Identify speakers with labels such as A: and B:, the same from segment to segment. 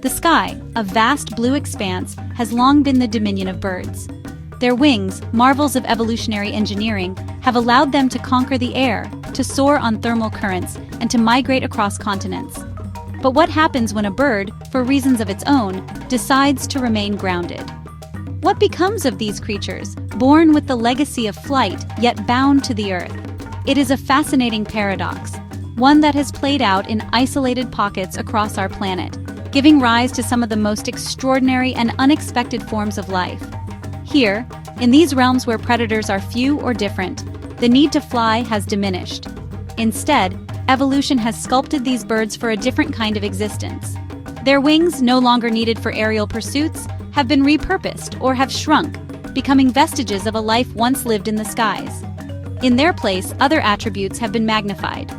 A: The sky, a vast blue expanse, has long been the dominion of birds. Their wings, marvels of evolutionary engineering, have allowed them to conquer the air, to soar on thermal currents, and to migrate across continents. But what happens when a bird, for reasons of its own, decides to remain grounded? What becomes of these creatures, born with the legacy of flight, yet bound to the earth? It is a fascinating paradox, one that has played out in isolated pockets across our planet, giving rise to some of the most extraordinary and unexpected forms of life. Here, in these realms where predators are few or different, the need to fly has diminished. Instead, evolution has sculpted these birds for a different kind of existence. Their wings, no longer needed for aerial pursuits, have been repurposed or have shrunk, becoming vestiges of a life once lived in the skies. In their place, other attributes have been magnified.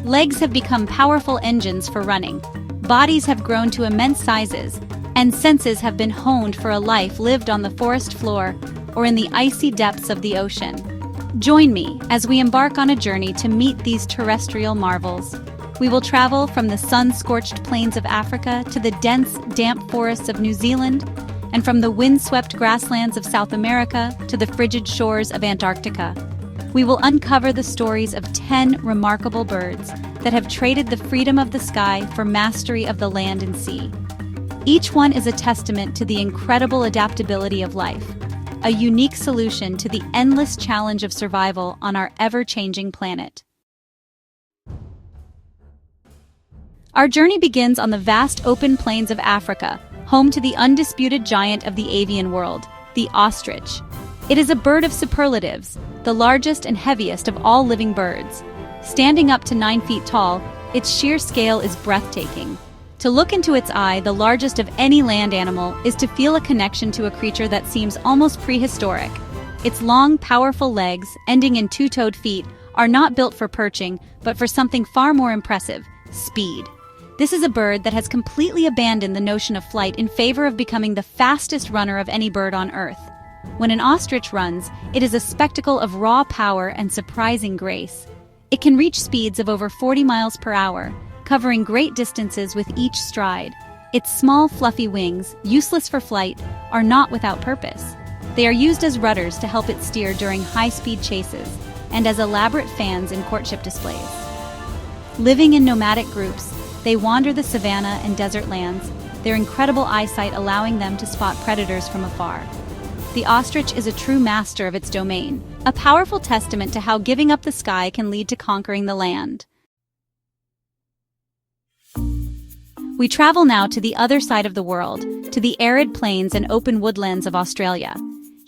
A: Legs have become powerful engines for running, bodies have grown to immense sizes, and senses have been honed for a life lived on the forest floor or in the icy depths of the ocean. Join me as we embark on a journey to meet these terrestrial marvels. We will travel from the sun-scorched plains of Africa to the dense, damp forests of New Zealand, and from the wind-swept grasslands of South America to the frigid shores of Antarctica. We will uncover the stories of 10 remarkable birds that have traded the freedom of the sky for mastery of the land and sea. Each one is a testament to the incredible adaptability of life, a unique solution to the endless challenge of survival on our ever-changing planet. Our journey begins on the vast open plains of Africa, home to the undisputed giant of the avian world, the ostrich. It is a bird of superlatives, the largest and heaviest of all living birds. Standing up to 9 feet tall, its sheer scale is breathtaking. To look into its eye, the largest of any land animal, is to feel a connection to a creature that seems almost prehistoric. Its long, powerful legs, ending in two-toed feet, are not built for perching, but for something far more impressive: speed. This is a bird that has completely abandoned the notion of flight in favor of becoming the fastest runner of any bird on Earth. When an ostrich runs, it is a spectacle of raw power and surprising grace. It can reach speeds of over 40 miles per hour, covering great distances with each stride. Its small, fluffy wings, useless for flight, are not without purpose. They are used as rudders to help it steer during high-speed chases, and as elaborate fans in courtship displays. Living in nomadic groups, they wander the savanna and desert lands, their incredible eyesight allowing them to spot predators from afar. The ostrich is a true master of its domain, a powerful testament to how giving up the sky can lead to conquering the land. We travel now to the other side of the world, to the arid plains and open woodlands of Australia.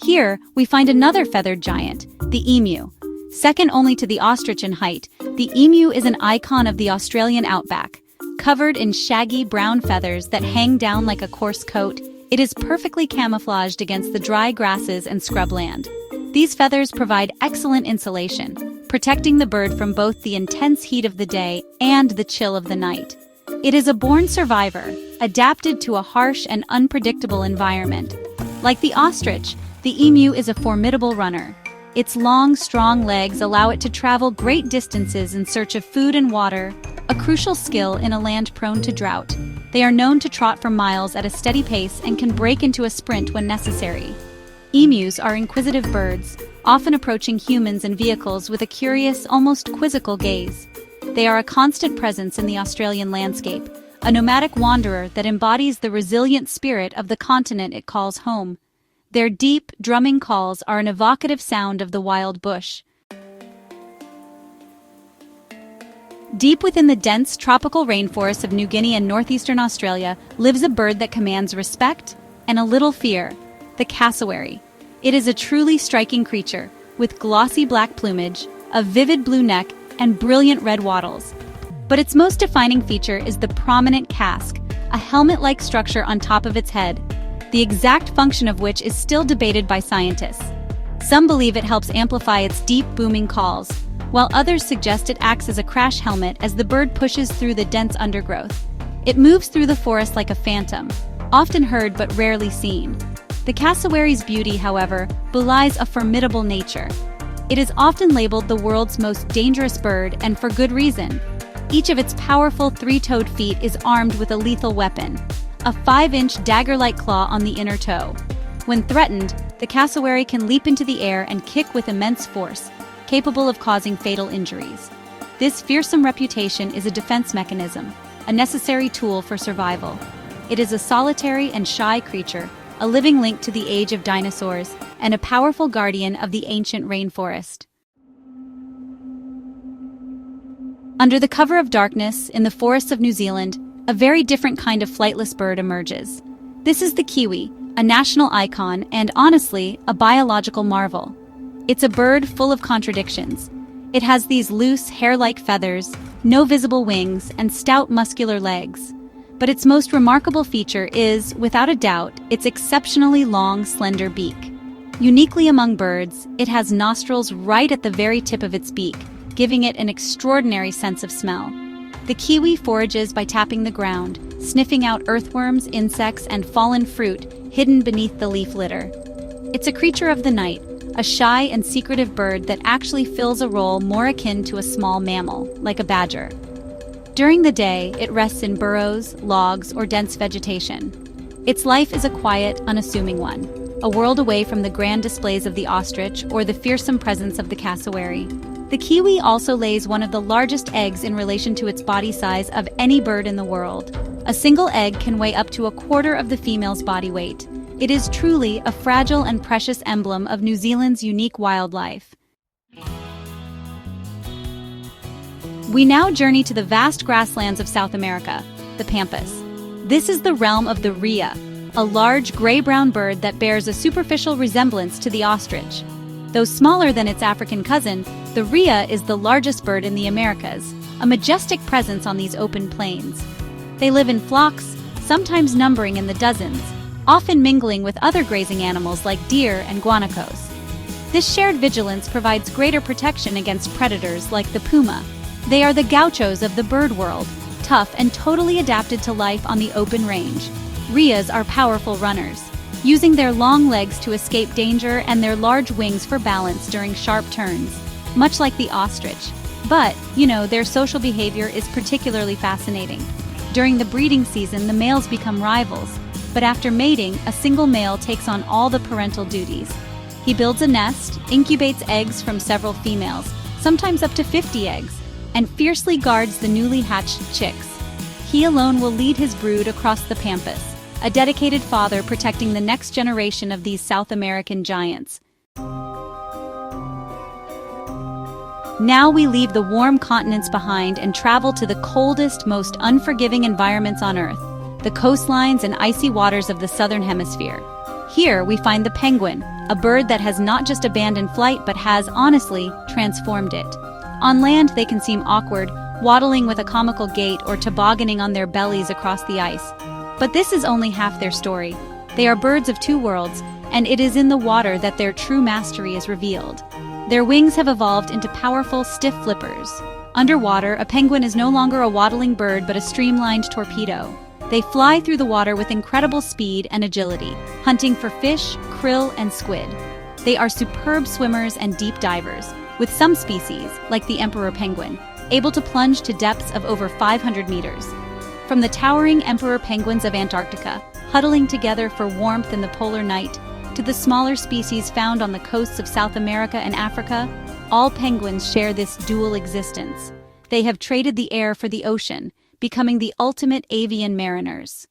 A: Here, we find another feathered giant, the emu. Second only to the ostrich in height, the emu is an icon of the Australian outback. Covered in shaggy brown feathers that hang down like a coarse coat, it is perfectly camouflaged against the dry grasses and scrubland. These feathers provide excellent insulation, protecting the bird from both the intense heat of the day and the chill of the night. It is a born survivor, adapted to a harsh and unpredictable environment. Like the ostrich, the emu is a formidable runner. Its long, strong legs allow it to travel great distances in search of food and water, a crucial skill in a land prone to drought. They are known to trot for miles at a steady pace and can break into a sprint when necessary. Emus are inquisitive birds, often approaching humans and vehicles with a curious, almost quizzical gaze. They are a constant presence in the Australian landscape, a nomadic wanderer that embodies the resilient spirit of the continent it calls home. Their deep, drumming calls are an evocative sound of the wild bush. Deep within the dense tropical rainforests of New Guinea and northeastern Australia lives a bird that commands respect and a little fear, the cassowary. It is a truly striking creature, with glossy black plumage, a vivid blue neck, and brilliant red wattles. But its most defining feature is the prominent casque, a helmet-like structure on top of its head, the exact function of which is still debated by scientists. Some believe it helps amplify its deep, booming calls, while others suggest it acts as a crash helmet as the bird pushes through the dense undergrowth. It moves through the forest like a phantom, often heard but rarely seen. The cassowary's beauty, however, belies a formidable nature. It is often labeled the world's most dangerous bird, and for good reason. Each of its powerful three-toed feet is armed with a lethal weapon, a 5-inch dagger-like claw on the inner toe. When threatened, the cassowary can leap into the air and kick with immense force, capable of causing fatal injuries. This fearsome reputation is a defense mechanism, a necessary tool for survival. It is a solitary and shy creature, a living link to the age of dinosaurs, and a powerful guardian of the ancient rainforest. Under the cover of darkness, in the forests of New Zealand, a very different kind of flightless bird emerges. This is the kiwi, a national icon and, honestly, a biological marvel. It's a bird full of contradictions. It has these loose, hair-like feathers, no visible wings, and stout muscular legs. But its most remarkable feature is, without a doubt, its exceptionally long, slender beak. Uniquely among birds, it has nostrils right at the very tip of its beak, giving it an extraordinary sense of smell. The kiwi forages by tapping the ground, sniffing out earthworms, insects, and fallen fruit hidden beneath the leaf litter. It's a creature of the night, a shy and secretive bird that actually fills a role more akin to a small mammal, like a badger. During the day, it rests in burrows, logs, or dense vegetation. Its life is a quiet, unassuming one, a world away from the grand displays of the ostrich or the fearsome presence of the cassowary. The kiwi also lays one of the largest eggs in relation to its body size of any bird in the world. A single egg can weigh up to a quarter of the female's body weight. It is truly a fragile and precious emblem of New Zealand's unique wildlife. We now journey to the vast grasslands of South America, the Pampas. This is the realm of the rhea, a large gray-brown bird that bears a superficial resemblance to the ostrich. Though smaller than its African cousin, the rhea is the largest bird in the Americas, a majestic presence on these open plains. They live in flocks, sometimes numbering in the dozens, often mingling with other grazing animals like deer and guanacos. This shared vigilance provides greater protection against predators like the puma. They are the gauchos of the bird world, tough and totally adapted to life on the open range. Rheas are powerful runners, using their long legs to escape danger and their large wings for balance during sharp turns, much like the ostrich. But, their social behavior is particularly fascinating. During the breeding season, the males become rivals, but after mating, a single male takes on all the parental duties. He builds a nest, incubates eggs from several females, sometimes up to 50 eggs, and fiercely guards the newly hatched chicks. He alone will lead his brood across the Pampas, a dedicated father protecting the next generation of these South American giants. Now we leave the warm continents behind and travel to the coldest, most unforgiving environments on Earth, the coastlines and icy waters of the Southern Hemisphere. Here we find the penguin, a bird that has not just abandoned flight but has, honestly, transformed it. On land they can seem awkward, waddling with a comical gait or tobogganing on their bellies across the ice. But this is only half their story. They are birds of two worlds, and it is in the water that their true mastery is revealed. Their wings have evolved into powerful, stiff flippers. Underwater, a penguin is no longer a waddling bird but a streamlined torpedo. They fly through the water with incredible speed and agility, hunting for fish, krill, and squid. They are superb swimmers and deep divers, with some species, like the emperor penguin, able to plunge to depths of over 500 meters. From the towering emperor penguins of Antarctica, huddling together for warmth in the polar night, to the smaller species found on the coasts of South America and Africa, all penguins share this dual existence. They have traded the air for the ocean, becoming the ultimate avian mariners.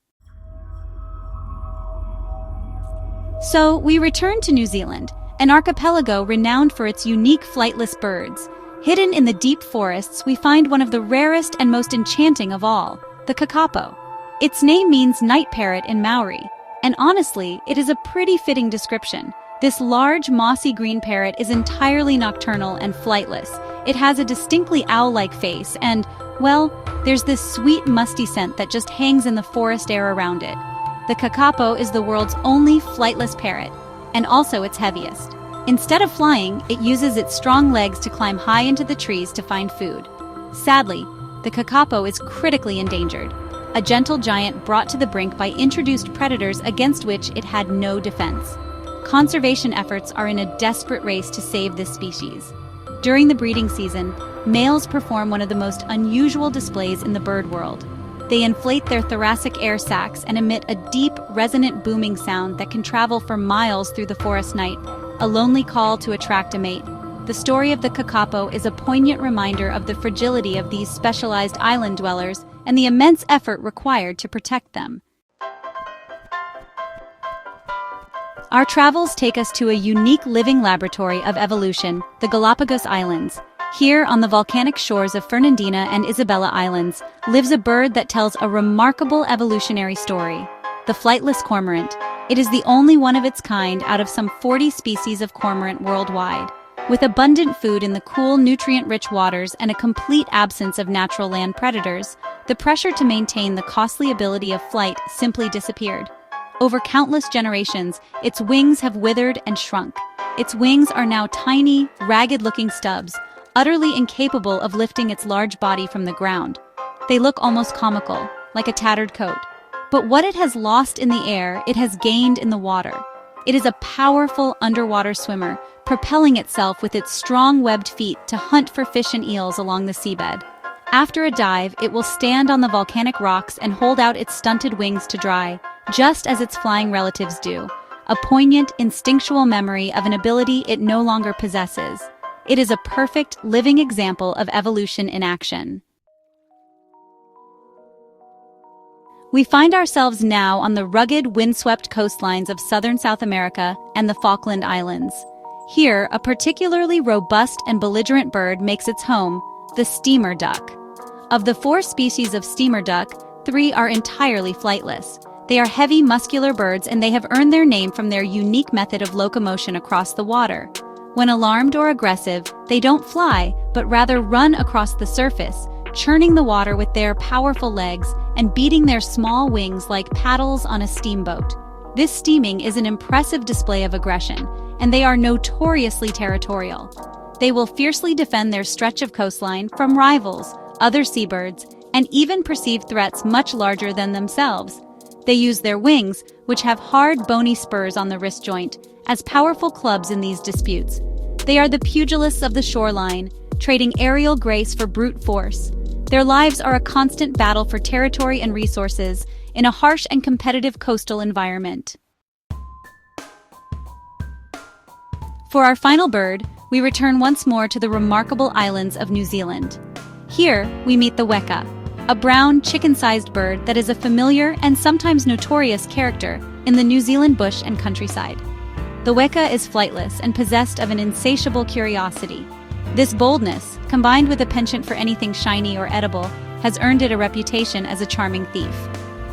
A: So, we return to New Zealand, an archipelago renowned for its unique flightless birds. Hidden in the deep forests, we find one of the rarest and most enchanting of all, the kakapo. Its name means night parrot in Maori, and honestly, it is a pretty fitting description. This large, mossy green parrot is entirely nocturnal and flightless. It has a distinctly owl-like face and, well, there's this sweet, musty scent that just hangs in the forest air around it. The kakapo is the world's only flightless parrot, and also its heaviest. Instead of flying, it uses its strong legs to climb high into the trees to find food. Sadly, the kakapo is critically endangered, a gentle giant brought to the brink by introduced predators against which it had no defense. Conservation efforts are in a desperate race to save this species. During the breeding season, males perform one of the most unusual displays in the bird world. They inflate their thoracic air sacs and emit a deep, resonant booming sound that can travel for miles through the forest night, a lonely call to attract a mate. The story of the kakapo is a poignant reminder of the fragility of these specialized island dwellers and the immense effort required to protect them. Our travels take us to a unique living laboratory of evolution, the Galapagos Islands. Here, on the volcanic shores of Fernandina and Isabella Islands, lives a bird that tells a remarkable evolutionary story, the flightless cormorant. It is the only one of its kind out of some 40 species of cormorant worldwide. With abundant food in the cool, nutrient-rich waters and a complete absence of natural land predators, the pressure to maintain the costly ability of flight simply disappeared. Over countless generations, its wings have withered and shrunk. Its wings are now tiny, ragged-looking stubs, utterly incapable of lifting its large body from the ground. They look almost comical, like a tattered coat. But what it has lost in the air, it has gained in the water. It is a powerful underwater swimmer, propelling itself with its strong webbed feet to hunt for fish and eels along the seabed. After a dive, it will stand on the volcanic rocks and hold out its stunted wings to dry, just as its flying relatives do, a poignant, instinctual memory of an ability it no longer possesses. It is a perfect, living example of evolution in action. We find ourselves now on the rugged, windswept coastlines of southern South America and the Falkland Islands. Here, a particularly robust and belligerent bird makes its home, the steamer duck. Of the 4 species of steamer duck, 3 are entirely flightless. They are heavy, muscular birds, and they have earned their name from their unique method of locomotion across the water. When alarmed or aggressive, they don't fly, but rather run across the surface, churning the water with their powerful legs and beating their small wings like paddles on a steamboat. This steaming is an impressive display of aggression, and they are notoriously territorial. They will fiercely defend their stretch of coastline from rivals, other seabirds, and even perceived threats much larger than themselves. They use their wings, which have hard, bony spurs on the wrist joint, as powerful clubs in these disputes. They are the pugilists of the shoreline, trading aerial grace for brute force. Their lives are a constant battle for territory and resources in a harsh and competitive coastal environment. For our final bird, we return once more to the remarkable islands of New Zealand. Here, we meet the weka, a brown, chicken-sized bird that is a familiar and sometimes notorious character in the New Zealand bush and countryside. The weka is flightless and possessed of an insatiable curiosity. This boldness, combined with a penchant for anything shiny or edible, has earned it a reputation as a charming thief.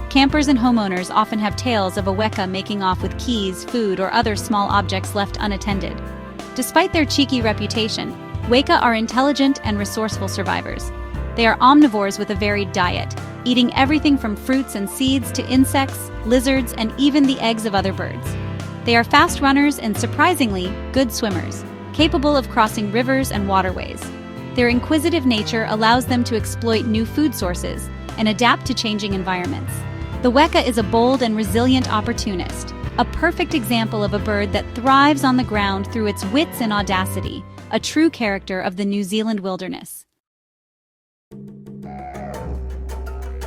A: Campers and homeowners often have tales of a weka making off with keys, food, or other small objects left unattended. Despite their cheeky reputation, weka are intelligent and resourceful survivors. They are omnivores with a varied diet, eating everything from fruits and seeds to insects, lizards, and even the eggs of other birds. They are fast runners and, surprisingly, good swimmers, capable of crossing rivers and waterways. Their inquisitive nature allows them to exploit new food sources and adapt to changing environments. The weka is a bold and resilient opportunist, a perfect example of a bird that thrives on the ground through its wits and audacity, a true character of the New Zealand wilderness.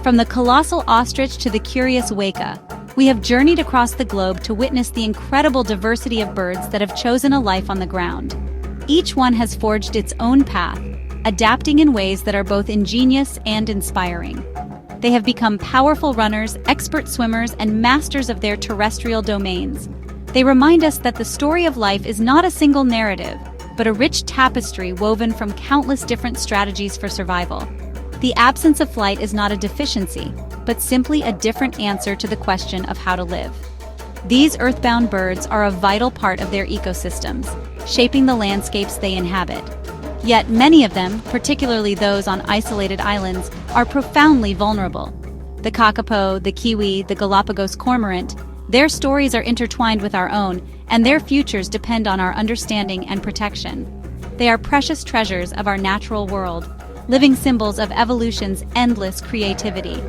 A: From the colossal ostrich to the curious weka, we have journeyed across the globe to witness the incredible diversity of birds that have chosen a life on the ground. Each one has forged its own path, adapting in ways that are both ingenious and inspiring. They have become powerful runners, expert swimmers, and masters of their terrestrial domains. They remind us that the story of life is not a single narrative, but a rich tapestry woven from countless different strategies for survival. The absence of flight is not a deficiency, but simply a different answer to the question of how to live. These earthbound birds are a vital part of their ecosystems, shaping the landscapes they inhabit. Yet many of them, particularly those on isolated islands, are profoundly vulnerable. The kakapo, the kiwi, the Galapagos cormorant, their stories are intertwined with our own, and their futures depend on our understanding and protection. They are precious treasures of our natural world, living symbols of evolution's endless creativity.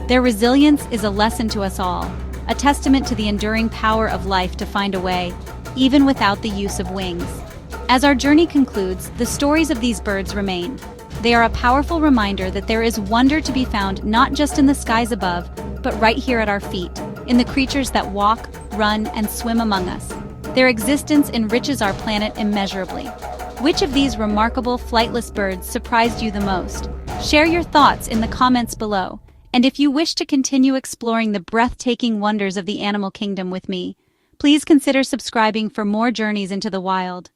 A: Their resilience is a lesson to us all, a testament to the enduring power of life to find a way, even without the use of wings. As our journey concludes, the stories of these birds remain. They are a powerful reminder that there is wonder to be found not just in the skies above, but right here at our feet, in the creatures that walk, run, and swim among us. Their existence enriches our planet immeasurably. Which of these remarkable flightless birds surprised you the most? Share your thoughts in the comments below. And if you wish to continue exploring the breathtaking wonders of the animal kingdom with me, please consider subscribing for more journeys into the wild.